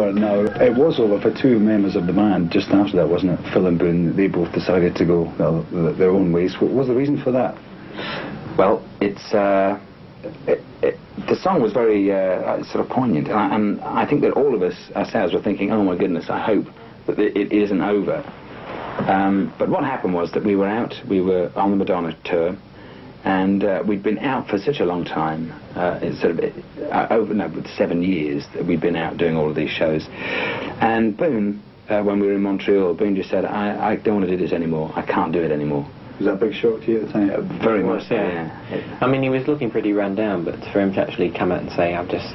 over now. It was over for two members of the band just after that, wasn't it? Phil and Boone, they both decided to go their own ways. What was the reason for that? Well, it's the song was very sort of poignant, and I think that all of us ourselves were thinking, oh my goodness, I hope that it isn't over. But what happened was that we were on the Madonna tour, and we'd been out for such a long time, over 7 years that we'd been out doing all of these shows. And Boone, when we were in Montreal, Boone just said, I don't want to do this anymore, I can't do it anymore. Was that a big shock to you at the time? Very much so, yeah. I mean, he was looking pretty run down, but for him to actually come out and say, I just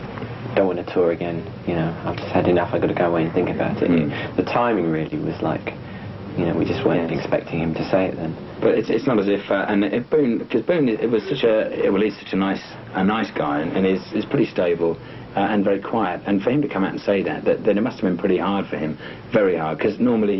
don't want to tour again, you know, I've just had enough, I've got to go away and think about it. The timing really was like, you know, we just weren't expecting him to say it then. But it's not as if, Boone, because Boone, it was such he's such a nice guy, and is pretty stable and very quiet, and for him to come out and say that then it must have been pretty hard for him, very hard, because normally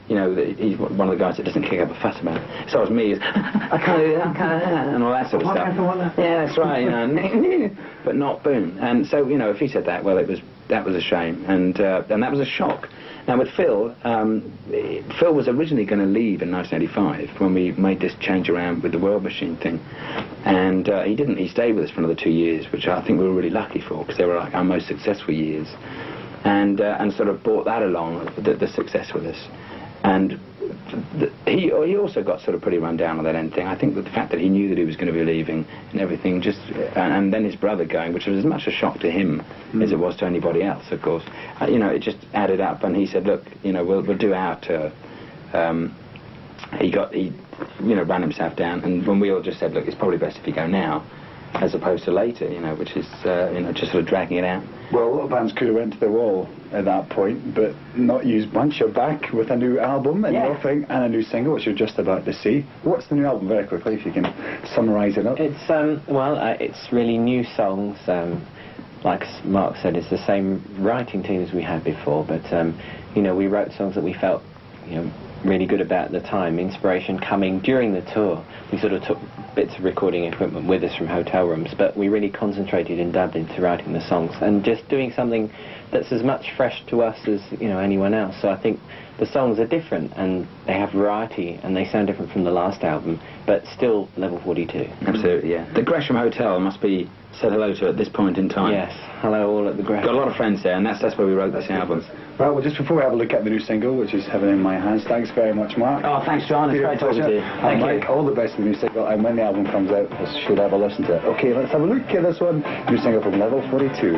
he's one of the guys that doesn't kick up a fuss about it. So it's me, I can't do that, and all that sort of stuff. Yeah, that's right, you know, but not Boone. And so, you know, if he said that, well, that was a shame, and that was a shock. Now with Phil, Phil was originally going to leave in 1985 when we made this change around with the World Machine thing, and he didn't. He stayed with us for another 2 years, which I think we were really lucky for, because they were like our most successful years, and sort of brought that along, the success with us. And he also got sort of pretty run down on that end thing. I think that the fact that he knew that he was going to be leaving and everything, and then his brother going, which was as much a shock to him as it was to anybody else, of course. You know, it just added up, and he said, look, you know, we'll do our tour. He ran himself down, and when we all just said, look, it's probably best if you go now, as opposed to later, you know, which is, just sort of dragging it out. Well, a lot of bands could have went to the wall at that point, but not used much. You're back with a new album and nothing, and a new single, which you're just about to see. What's the new album, very quickly, if you can summarise it up? It's, it's really new songs. Like Mark said, it's the same writing team as we had before, but, you know, we wrote songs that we felt, you know, really good about at the time. Inspiration coming during the tour. We sort of took bits of recording equipment with us from hotel rooms, but we really concentrated in Dublin to writing the songs and just doing something that's as much fresh to us as, you know, anyone else. So I think the songs are different and they have variety and they sound different from the last album, but still Level 42. Absolutely, yeah. The Gresham Hotel must be said hello to at this point in time. Yes, hello all at the Gresham. Got a lot of friends there, and that's where we wrote this album. Well, just before we have a look at the new single, which is Heaven in My Hands, thanks very much, Mark. Oh, thanks, John. It's great talking to you. Thank you. Mike, all the best with the new single, and when the album comes out, we should have a listen to it. Okay, let's have a look at this one. New single from Level 42.